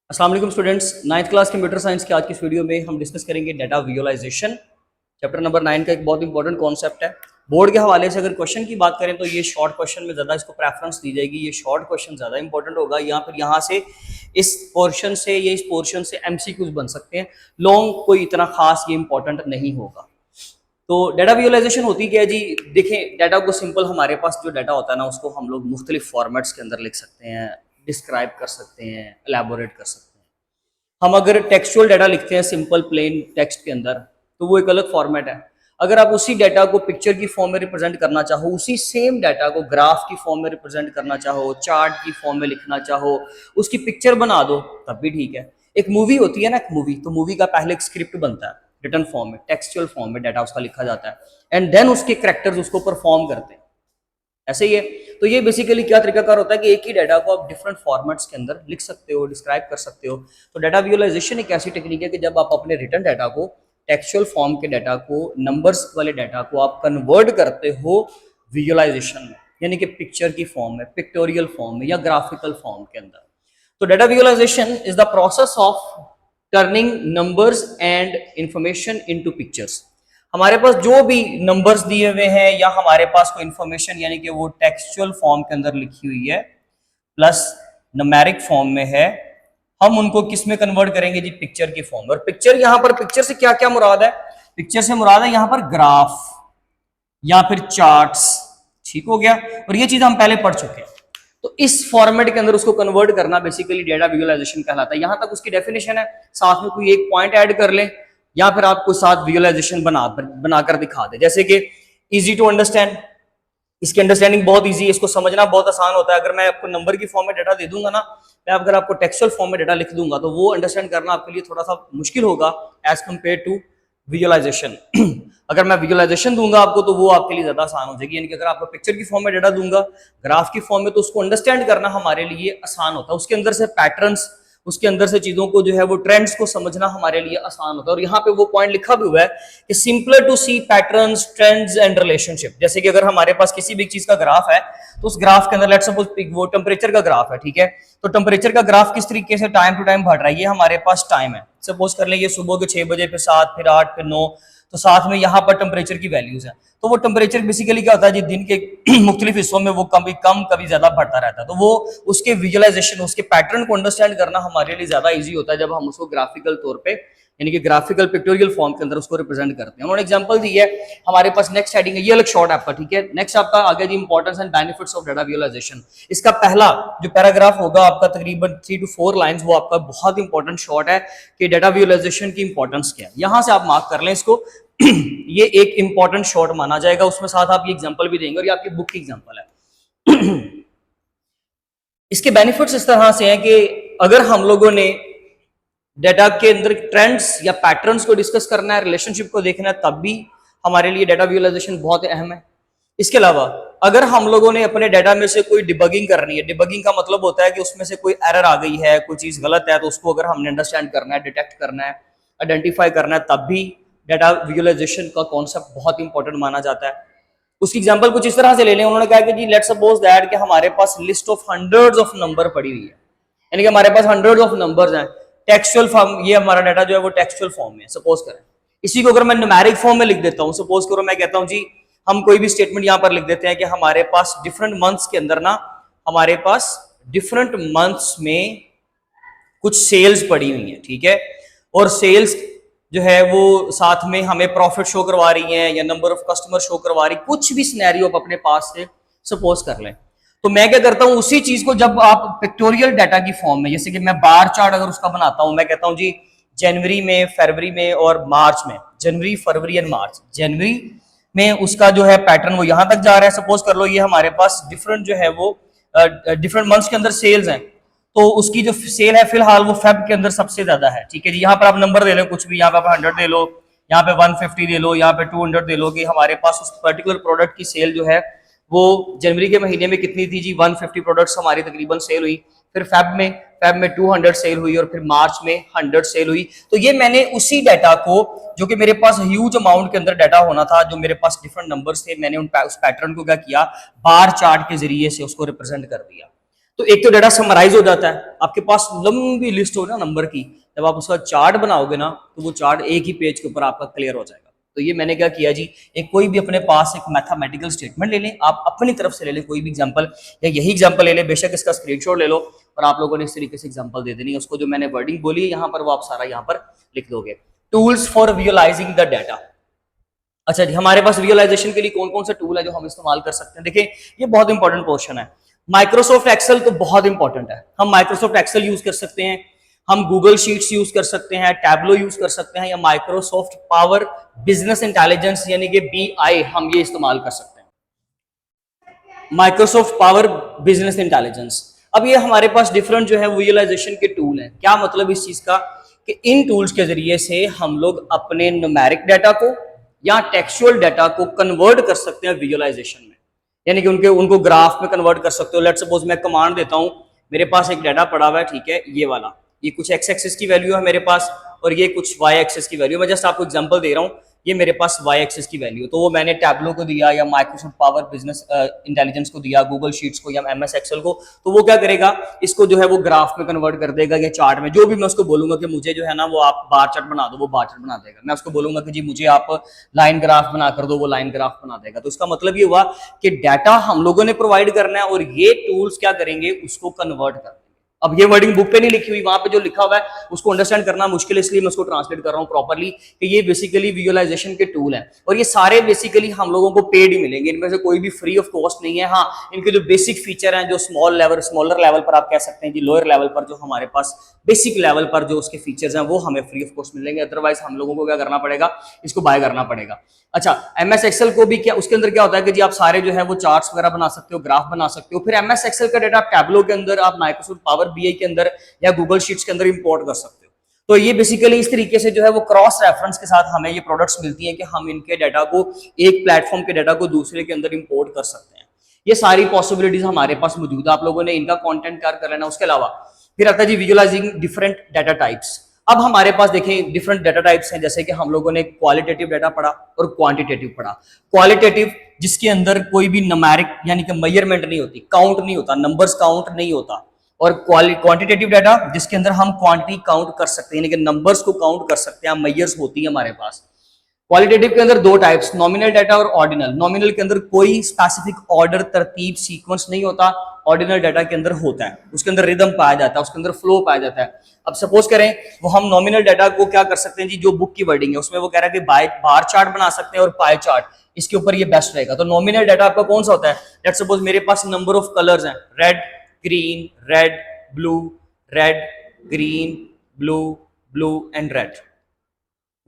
अस्सलाम वालेकुम students, ninth class computer science की आज की इस वीडियो में हम डिस्कस करेंगे डाटा विजुअलाइजेशन। चैप्टर नंबर 9 का एक बहुत इंपॉर्टेंट कॉन्सेप्ट है। बोर्ड के हवाले से अगर क्वेश्चन की बात करें तो ये शॉर्ट क्वेश्चन में ज़्यादा इसको प्रेफरेंस दी जाएगी। ये शॉर्ट क्वेश्चन ज़्यादा इंपॉर्टेंट होगा। यहाँ से इस पोर्शन से या इस पोर्शन से एमसीक्यूज बन सकते हैं। लॉन्ग कोई इतना खास ये इंपॉर्टेंट नहीं होगा। तो डाटा विजुअलाइजेशन होती क्या है जी? देखें, डाटा को सिंपल हमारे पास जो डाटा होता है ना, उसको हम लोग मुख्तलिफ फॉर्मेट्स के अंदर लिख सकते हैं, डिस्क्राइब कर सकते हैं, एलैबोरेट कर सकते हैं। हम अगर टेक्सचुअल डाटा लिखते हैं सिंपल प्लेन टेक्स्ट के अंदर, तो वो एक अलग फॉर्मेट है। अगर आप उसी डाटा को पिक्चर की फॉर्म में रिप्रेजेंट करना चाहो, उसी सेम डाटा को ग्राफ की फॉर्म में रिप्रेजेंट करना चाहो, चार्ट की फॉर्म में लिखना चाहो, उसकी पिक्चर बना दो, तब भी ठीक है। एक मूवी होती है ना, एक मूवी, तो मूवी का पहले एक स्क्रिप्ट बनता है रिटन फॉर्म में, टेक्सचुअल फॉर्म में डाटा उसका लिखा जाता है, एंड देन उसके कैरेक्टर्स उसको परफॉर्म करते हैं। ऐसे ही है। तो ये बेसिकली क्या तरीकाकार होता है कि एक ही डाटा को आप डिफरेंट फॉर्मेट्स के अंदर लिख सकते हो, डिस्क्राइब कर सकते हो। तो डाटा विजुअलाइजेशन एक ऐसी टेक्निक है कि जब आप अपने रिटन डाटा को, टेक्सचुअल फॉर्म के डाटा को, नंबर्स वाले डाटा को आप कन्वर्ट करते हो विजुअलाइजेशन में, यानी कि पिक्चर की फॉर्म में, पिक्टोरियल फॉर्म में या ग्राफिकल फॉर्म के अंदर। तो data visualisation is the process of turning numbers and information into pictures. हमारे पास जो भी नंबर्स दिए हुए हैं या हमारे पास कोई इंफॉर्मेशन यानी कि वो टेक्सचुअल फॉर्म के अंदर लिखी हुई है प्लस न्यूमेरिक फॉर्म में है, हम उनको किस में कन्वर्ट करेंगे जी? पिक्चर की फॉर्म। और पिक्चर, यहां पर पिक्चर से क्या क्या मुराद है? पिक्चर से मुराद है यहां पर ग्राफ या फिर चार्ट्स। ठीक हो गया। और ये चीज हम पहले पढ़ चुके हैं। तो इस फॉर्मेट के अंदर उसको कन्वर्ट करना बेसिकली डाटा विजुअलाइजेशन कहलाता है। यहां तक उसकी डेफिनेशन है, साथ में कोई एक पॉइंट ऐड कर ले या फिर आपको साथ विजुअलाइजेशन बनाकर दिखा दे। जैसे कि इजी टू अंडरस्टैंड, इसकी अंडरस्टैंडिंग बहुत इजी है, इसको समझना बहुत आसान होता है। अगर मैं आपको नंबर की फॉर्म में डाटा दे दूंगा ना, मैं अगर आपको टेक्सचुअल फॉर्म में डाटा लिख दूंगा, तो वो अंडरस्टैंड करना आपके लिए थोड़ा सा मुश्किल होगा एज कंपेयर टू विजुअलाइजेशन। अगर मैं विजुअलाइजेशन दूंगा आपको, तो वो आपके लिए ज्यादा आसान हो जाएगी। यानी कि अगर आपको पिक्चर की फॉर्म में डाटा दूंगा, ग्राफ की फॉर्म में, तो उसको अंडरस्टैंड करना हमारे लिए आसान होता है। उसके अंदर से पैटर्न्स, उसके अंदर से चीजों को जो है वो ट्रेंड्स को समझना हमारे लिए आसान होता है। और यहाँ पे वो पॉइंट लिखा भी हुआ है कि simpler to see patterns, trends and relationship. जैसे कि अगर हमारे पास किसी भी चीज का ग्राफ है, तो उस ग्राफ के अंदर लेट्स सपोज वो टेम्परेचर का ग्राफ है, ठीक है। तो टेम्परेचर का ग्राफ किस तरीके से टाइम टू टाइम बढ़ रहा है, ये हमारे पास टाइम है। सपोज कर ले ये सुबह के 6 बजे, फिर 7, फिर 8, फिर 9, तो साथ में यहाँ पर टेम्परेचर की वैल्यूज है। तो वो टेम्परेचर बेसिकली क्या होता है जी? दिन के मुख्तलिफ हिस्सों में वो कभी कम कभी ज्यादा बढ़ता रहता है। तो वो उसके विजुअलाइजेशन, उसके पैटर्न को अंडरस्टैंड करना हमारे लिए ज्यादा इजी होता है जब हम उसको ग्राफिकल तौर पे, यानी कि ग्राफिकल पिक्टोरियल फॉर्म के अंदर उसको रिप्रेजेंट करते हैं। उन्होंने एग्जांपल दी है। हमारे पास नेक्स्ट हेडिंग है, ये अलग शॉर्ट आपका, ठीक है। नेक्स्ट आपका आगे जी importance and benefits of data visualisation. इसका पहला जो पैराग्राफ होगा आपका तकरीबन 3 to 4 लाइंस, वो आपका बहुत इंपॉर्टेंट शॉर्ट है कि डाटा विजुअलाइजेशन की इंपॉर्टेंस क्या है। यहां से आप मार्क कर लें इसको। ये एक इंपॉर्टेंट शॉर्ट माना जाएगा। उसमें साथ आप ये एग्जांपल भी देंगे और ये आपकी बुक की एग्जांपल है। इसके बेनिफिट्स इस तरह से हैं कि अगर हम लोगों ने डाटा के अंदर ट्रेंड्स या पैटर्न्स को डिस्कस करना है, रिलेशनशिप को देखना है, तब भी हमारे लिए डाटा विजुअलाइजेशन बहुत अहम है। इसके अलावा अगर हम लोगों ने अपने डाटा में से कोई डिबगिंग करनी है, डिबगिंग का मतलब होता है कि उसमें से कोई एरर आ गई है, कोई चीज गलत है, तो उसको अगर हमने अंडरस्टैंड करना है, डिटेक्ट करना है, आइडेंटिफाई करना है, तब भी डाटा विजुअलाइजेशन का कॉन्सेप्ट बहुत इंपॉर्टेंट माना जाता है। उसकी एग्जांपल कुछ इस तरह से ले लें। उन्होंने कहा कि जी लेट्स सपोज दैट कि हमारे पास list of hundreds of number पड़ी हुई है, यानी कि हमारे पास हंड्रेड्स ऑफ नंबर्स हैं। टेक्सचुअल फॉर्म, ये हमारा डाटा जो है वो टेक्सचुअल फॉर्म में, सपोज करें। इसी को अगर मैं न्यूमेरिक फॉर्म में लिख देता हूं, सपोज करो मैं कहता हूं जी, हम कोई भी स्टेटमेंट यहां पर लिख देते हैं कि हमारे पास डिफरेंट मंथ्स के अंदर ना, हमारे पास डिफरेंट मंथ्स में कुछ सेल्स पड़ी हुई हैं, ठीक है। और सेल्स जो है वो साथ में हमें प्रॉफिट शो करवा रही है या नंबर ऑफ कस्टमर शो करवा रही, कुछ भी सिनेरियो आप अपने पास से सपोज कर लें। तो मैं क्या करता हूं, उसी चीज को जब आप पिक्टोरियल डाटा की फॉर्म में, जैसे कि मैं बार चार्ट अगर उसका बनाता हूं, मैं कहता हूं जी जनवरी में, फरवरी में और मार्च में, जनवरी, फरवरी एंड मार्च। जनवरी में उसका जो है पैटर्न वो यहां तक जा रहा है। सपोज कर लो ये हमारे पास डिफरेंट जो है वो डिफरेंट मंथ्स के अंदर सेल्स हैं, तो उसकी जो सेल है फिलहाल वो फेब के अंदर सबसे ज्यादा है, ठीक है जी। यहाँ पर आप नंबर दे लो कुछ भी, यहाँ पे आप 100 दे लो, यहाँ पे 150 दे लो, यहाँ पे 200 दे लो, कि हमारे पास उस पर्टिकुलर प्रोडक्ट की सेल जो है वो जनवरी के महीने में कितनी थी जी? 150 प्रोडक्ट्स हमारी तकरीबन सेल हुई। फिर फेब में 200 सेल हुई और फिर मार्च में 100 सेल हुई। तो ये मैंने उसी डाटा को, जो कि मेरे पास ह्यूज अमाउंट के अंदर डाटा होना था, जो मेरे पास डिफरेंट नंबर्स थे, मैंने उस पैटर्न को क्या किया, बार चार्ट के जरिए से उसको रिप्रेजेंट कर दिया। तो एक तो डाटा समराइज हो जाता है, आपके पास लंबी लिस्ट हो ना नंबर की, जब आप उसका चार्ट बनाओगे ना तो वो चार्ट एक ही पेज के ऊपर आपका क्लियर हो जाएगा। तो ये मैंने क्या किया जी, एक कोई भी अपने पास एक मैथमेटिकल स्टेटमेंट ले लें, आप अपनी तरफ से ले लें कोई भी एग्जांपल, या यही एग्जांपल ले लें, बेशक इसका स्क्रीनशॉट ले लो और आप लोगों ने इस तरीके से एग्जांपल दे देनी है, उसको जो मैंने वर्डिंग बोली है यहाँ पर वो आप सारा यहाँ पर लिख दोगे। Tools for visualising the data. अच्छा जी, हमारे पास विजुअलाइजेशन के लिए कौन कौन सा टूल है जो हम इस्तेमाल कर सकते हैं? देखिए ये बहुत इंपॉर्टेंट पोर्शन है। माइक्रोसॉफ्ट एक्सेल तो बहुत इंपॉर्टेंट है, हम माइक्रोसॉफ्ट एक्सेल यूज कर सकते हैं, हम गूगल शीट्स यूज कर सकते हैं, टैबलो यूज कर सकते हैं, या माइक्रोसॉफ्ट पावर बिजनेस इंटेलिजेंस यानी कि BI हम ये इस्तेमाल कर सकते हैं, माइक्रोसॉफ्ट पावर बिजनेस इंटेलिजेंस। अब ये हमारे पास डिफरेंट जो है विजुअलाइजेशन के टूल हैं। क्या मतलब इस चीज का कि इन टूल्स के जरिए से हम लोग अपने न्यूमेरिक डाटा को या टेक्सचुअल डाटा को कन्वर्ट कर सकते हैं विजुअलाइजेशन में, यानी कि उनको ग्राफ में कन्वर्ट कर सकते हो। लेट्स सपोज मैं कमांड देता हूं, मेरे पास एक डाटा पड़ा हुआ है, ठीक है, ये वाला, ये कुछ एक्स एक्सिस की वैल्यू है मेरे पास और ये कुछ वाई एक्सिस की वैल्यू। मैं जस्ट आपको एग्जांपल दे रहा हूं, ये मेरे पास वाई एक्सिस की वैल्यू, तो वो मैंने टैबलो को दिया या माइक्रोसॉफ्ट पावर बिजनेस इंटेलिजेंस को दिया, गूगल शीट्स को या MS एक्सेल को, तो वो क्या करेगा, इसको जो है वो ग्राफ में कन्वर्ट कर देगा या चार्ट में। जो भी मैं उसको बोलूंगा कि मुझे जो है ना वो आप बार चार्ट बना दो, वो बार चार्ट बना देगा। मैं उसको बोलूंगा कि जी मुझे आप लाइन ग्राफ बना कर दो, वो लाइन ग्राफ बना देगा। तो इसका मतलब ये हुआ कि डाटा हम लोगों ने प्रोवाइड करना है और ये टूल्स क्या करेंगे, उसको कन्वर्ट कर। अब ये वर्डिंग बुक पे नहीं लिखी हुई, वहां पे जो लिखा हुआ है उसको अंडरस्टैंड करना मुश्किल है, इसलिए मैं उसको ट्रांसलेट कर रहा हूँ प्रॉपर्ली कि ये बेसिकली विजुअलाइजेशन के टूल हैं और ये सारे बेसिकली हम लोगों को पेड ही मिलेंगे, इनमें से कोई भी फ्री ऑफ कॉस्ट नहीं है। हाँ, इनके जो बेसिक फीचर हैं, जो स्मॉलर लेवल पर आप कह सकते हैं जी, लोअर लेवल पर जो हमारे पास बेसिक लेवल पर जो उसके फीचर्स हैं वो हमें फ्री ऑफ कॉस्ट मिलेंगे, अदरवाइज हम लोगों को क्या करना पड़ेगा, इसको बाय करना पड़ेगा। अच्छा, MS एक्सेल को भी क्या, उसके अंदर क्या होता है कि जी आप सारे जो है वो चार्ट्स वगैरह बना सकते हो, ग्राफ बना सकते हो, फिर MS एक्सेल का डाटा आप टैबलो के अंदर, आप माइक्रोसॉफ्ट पावर BI के अंदर या गूगल शीट्स के अंदर इंपोर्ट कर सकते हो। तो ये बेसिकली इस तरीके से जो है वो क्रॉस रेफरेंस के साथ हमें ये प्रोडक्ट्स मिलती हैं कि हम इनके डाटा को, एक प्लेटफॉर्म के डाटा को दूसरे के अंदर इंपोर्ट कर सकते हैं। ये सारी पॉसिबिलिटीज हमारे पास मौजूद है, आप लोगों ने इनका कंटेंट तैयार कर लेना। उसके अलावा फिर आता है जी विजुअलाइजिंग डिफरेंट डाटा टाइप्स। अब हमारे पास देखें डिफरेंट डाटा टाइप्स हैं, जैसे कि हम लोगों ने क्वालिटेटिव डाटा पढ़ा और क्वांटिटेटिव पढ़ा। क्वालिटेटिव जिसके अंदर कोई भी न्यूमेरिक यानी कि मेजरमेंट नहीं होती, काउंट नहीं होता, नंबर्स काउंट नहीं होता, और क्वांटिटेटिव डाटा जिसके अंदर हम क्वांटिटी काउंट कर सकते हैं, यानी कि नंबर्स को काउंट कर सकते हैं, मेजर्स होती है हमारे पास। क्वालिटेटिव के अंदर दो टाइप्स, नॉमिनल डाटा और ऑर्डिनल। नॉमिनल के अंदर कोई स्पेसिफिक ऑर्डर, तरतीब, सीक्वेंस नहीं होता, ऑर्डिनल डाटा के अंदर होता है, उसके अंदर रिदम पाया जाता है, उसके अंदर फ्लो पाया जाता है। अब सपोज करें वो हम नॉमिनल डाटा को क्या कर सकते हैं जी, जो बुक की वर्डिंग है उसमें वो कह रहा है कि बार चार्ट बना सकते हैं और पाई चार्ट, इसके ऊपर ये बेस्ट रहेगा। तो नॉमिनल डाटा आपका कौन सा होता है, लेट्स सपोज मेरे पास नंबर ऑफ कलर्स हैं, red green red blue, red green blue blue and red,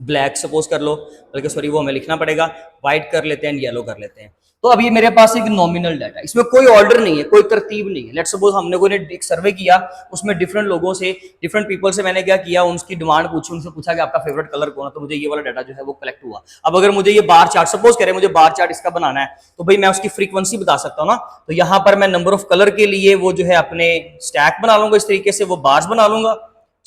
black suppose कर लो, बल्कि सॉरी वो हमें लिखना पड़ेगा, व्हाइट कर लेते हैं, येलो कर लेते हैं। तो अब ये मेरे पास एक नॉमिनल डाटा, इसमें कोई ऑर्डर नहीं है, कोई तरतीब नहीं है। लेट्स सपोज हम लोगों ने एक सर्वे किया, उसमें डिफरेंट लोगों से, डिफरेंट पीपल से मैंने क्या किया, उनकी डिमांड पूछी, उनसे पूछा कि आपका फेवरेट कलर कौन है, तो मुझे ये वाला डाटा जो है वो कलेक्ट हुआ। अब अगर मुझे ये बार चार्ट, सपोज करें मुझे बार चार्ट इसका बनाना है, तो भाई मैं उसकी फ्रीक्वेंसी बता सकता हूँ ना, तो यहाँ पर मैं नंबर ऑफ कलर के लिए वो जो है अपने स्टैक बना लूंगा, इस तरीके से वो बार्स बना लूंगा,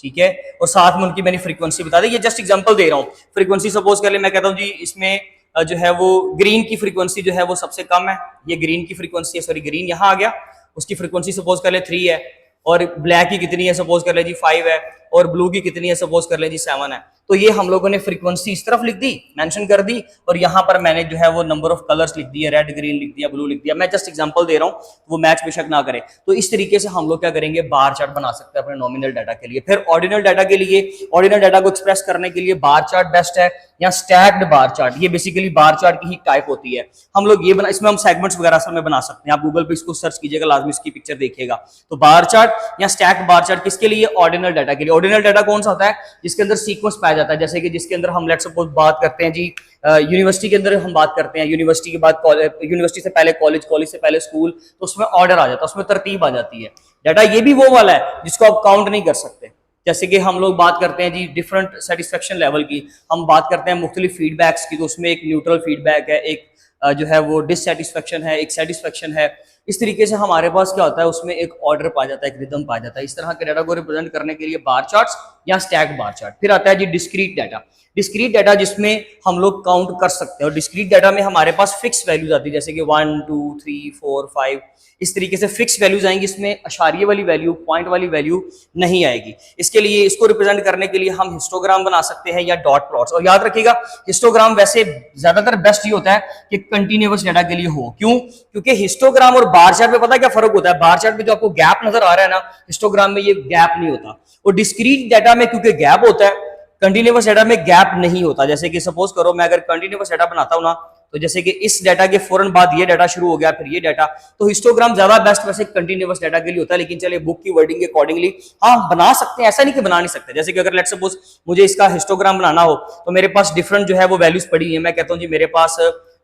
ठीक है, और साथ में उनकी मैंने फ्रीक्वेंसी बता दी। ये जस्ट एग्जांपल दे रहा हूँ। फ्रीक्वेंसी सपोज कर ले, मैं कहता हूँ जी इसमें जो है वो ग्रीन की फ्रीक्वेंसी जो है वो सबसे कम है, ये ग्रीन की फ्रीक्वेंसी है, सॉरी ग्रीन यहाँ आ गया, उसकी फ्रीक्वेंसी सपोज कर ले 3 है, और ब्लैक की कितनी है, सपोज कर ले जी 5 है, और ब्लू की कितनी है, सपोज कर ले जी 7 है। तो ये हम लोगों ने फ्रीक्वेंसी इस तरफ लिख दी, मेंशन कर दी, और यहाँ पर मैंने जो है वो नंबर ऑफ कलर्स लिख दिए, रेड ग्रीन लिख दिया, ब्लू लिख दिया। मैं जस्ट एग्जांपल दे रहा हूँ, वो मैच बेशक ना करे। तो इस तरीके से हम लोग क्या करेंगे, बार चार्ट बना सकते हैं अपने नॉमिनल डाटा के लिए। फिर ऑर्डिनल डाटा के लिए, ऑर्डिनल डाटा को एक्सप्रेस करने के लिए बार चार्ट बेस्ट है या स्टैक्ड बार चार्ट। ये बेसिकली बार चार्ट की ही टाइप होती है। हम लोग ये बना, इसमें हम सेगमेंट्स वगैरह सब में बना सकते हैं। आप गूगल पे इसको सर्च कीजिएगा, लाजमी इसकी पिक्चर देखिएगा। तो बार चार्ट या स्टैक्ड बार चार्ट किसके लिए, ऑर्डिनल डाटा के लिए। ऑर्डिनल डाटा कौन सा होता है, जिसके अंदर सीक्वेंस पाया जाता है, जैसे कि जिसके अंदर हम लेट्स सपोज बात करते हैं जी यूनिवर्सिटी के अंदर हम बात करते हैं, यूनिवर्सिटी के बाद यूनिवर्सिटी से पहले कॉलेज, कॉलेज से पहले स्कूल, तो उसमें ऑर्डर आ जाता है, उसमें तरतीब आ जाती है। डाटा ये भी वो वाला है जिसको आप काउंट नहीं कर सकते। जैसे कि हम लोग बात करते हैं जी डिफरेंट सेटिस्फेक्शन लेवल की, हम बात करते हैं मुख्तलिफ फीडबैक्स की, तो उसमें एक न्यूट्रल फीडबैक है, एक जो है वो डिससेटिस्फेक्शन है, एक सेटिस्फेक्शन है। इस तरीके से हमारे पास क्या होता है, उसमें एक ऑर्डर पा जाता है, एक रिदम पा जाता है। इस तरह के डाटा को रिप्रेजेंट करने के लिए बार चार्ट्स या स्टैक बार चार्ट। फिर आता है जी डिस्क्रीट डाटा। डिस्क्रीट डाटा जिसमें हम लोग काउंट कर सकते हैं, और डिस्क्रीट डाटा में हमारे पास फिक्स वैल्यूज आती है, जैसे कि 1 2 3 4 5 इस तरीके से फिक्स वैल्यूज आएंगी। इसमें अशारिये वाली वैल्यू, पॉइंट वाली वैल्यू नहीं आएगी। इसके लिए इसको रिप्रेजेंट करने के लिए हम हिस्टोग्राम बना सकते हैं या डॉट प्लॉट्स। और याद रखिएगा हिस्टोग्राम वैसे ज्यादातर बेस्ट ये होता है कि कंटिन्यूअस डाटा के लिए हो। क्यों? क्योंकि हिस्टोग्राम और बार चार्ट में पता क्या फर्क होता है, बार चार्ट में जो आपको गैप नजर आ रहा है ना, हिस्टोग्राम में ये गैप नहीं होता। और डिस्क्रीट डाटा में क्योंकि गैप होता है, कंटिन्यूअस डाटा में गैप नहीं होता। जैसे कि सपोज करो मैं अगर कंटिन्यूअस डाटा बनाता हूं ना, तो जैसे कि इस डाटा के फौरन बाद ये डाटा शुरू हो गया, फिर ये डाटा, तो हिस्टोग्राम ज्यादा बेस्ट वैसे कंटिन्यूअस डाटा के लिए होता है। लेकिन चलिए बुक की वर्डिंग के अकॉर्डिंगली हाँ बना सकते हैं, ऐसा नहीं कि बना नहीं सकते। जैसे कि अगर लेट्स सपोज मुझे इसका हिस्टोग्राम बनाना हो, तो मेरे पास डिफरेंट जो है वो वैल्यूज पड़ी है। मैं कहता हूं जी मेरे पास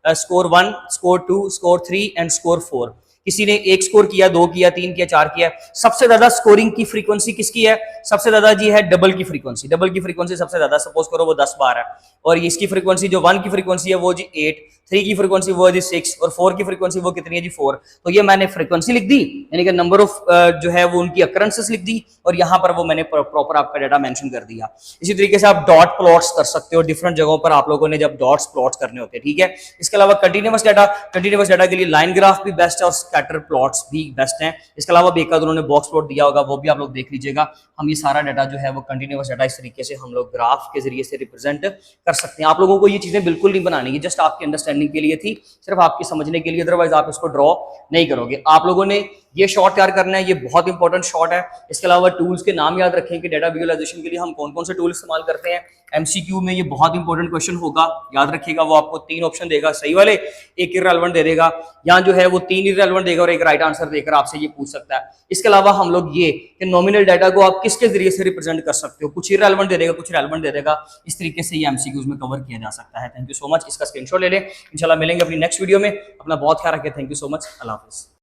score 1, score 2, score 3 and score 4। किसी ने 1 स्कोर किया, 2 किया, 3 किया, 4 किया। सबसे ज्यादा स्कोरिंग की फ्रीक्वेंसी किसकी है? सबसे ज्यादा जी है डबल की फ्रीक्वेंसी। डबल की फ्रीक्वेंसी सबसे ज्यादा, सपोज करो वो 10 बार है। और इसकी फ्रीक्वेंसी जो 1 की फ्रीक्वेंसी है वो जी 8, 3 की फ्रीक्वेंसी वो है जी 6 और 4 की फ्रीक्वेंसी वो कितनी है जी 4। तो ये मैंने फ्रीक्वेंसी लिख दी, यानी कि नंबर ऑफ जो है वो उनकी अकरेंसेस लिख दी, और यहाँ पर वो मैंने प्रॉपर आपका डाटा मेंशन कर दिया। इसी तरीके से आप डॉट प्लॉट्स कर सकते हो डिफरेंट जगहों पर आप लोगों ने जब डॉट्स प्लॉट्स करने होते हैं, ठीक है। इसके अलावा कंटिन्यूअस डाटा के लिए लाइन ग्राफ भी बेस्ट है और स्कैटर प्लॉट्स भी बेस्ट हैं। इसके अलावा भी एक आध उन्होंने बॉक्स प्लॉट दिया होगा, वो भी आप लोग देख लीजिएगा। हम ये सारा डाटा जो है वो कंटिन्यूअस डाटा इस तरीके से हम लोग ग्राफ के जरिए से रिप्रेजेंट कर सकते हैं। आप लोगों को ये चीजें बिल्कुल नहीं बनानी है, जस्ट आपकी अंडरस्टैंडिंग के लिए थी, सिर्फ आपकी समझने के लिए, अदरवाइज आप इसको ड्रॉ नहीं करोगे। आप लोगों ने ये शॉट तैयार करना है, ये बहुत इंपॉर्टेंट शॉट है। इसके अलावा टूल्स के नाम याद रखें कि डाटा विजुअलाइजेशन के लिए हम कौन कौन से टूल इस्तेमाल करते हैं। एमसीक्यू में ये बहुत इंपॉर्टेंट क्वेश्चन होगा, याद रखिएगा। वो आपको 3 ऑप्शन देगा सही वाले, एक इररेलेवेंट दे देगा, या जो है वो 3 इररेलेवेंट देगा और एक राइट आंसर देकर आपसे ये पूछ सकता है। इसके अलावा हम लोग ये कि नॉमिनल डाटा को आप किसके जरिए से रिप्रेजेंट कर सकते हो, कुछ इररेलेवेंट दे देगा, कुछ रेलेवेंट दे देगा। इस तरीके से ये एमसीक्यूज में कवर किया जा सकता है। Thank you so much. इसका स्क्रीनशॉट ले लें, इंशाल्लाह मिलेंगे अपनी नेक्स्ट वीडियो में। अपना बहुत ख्याल रखें। Thank you so much. Allah हाफिज़।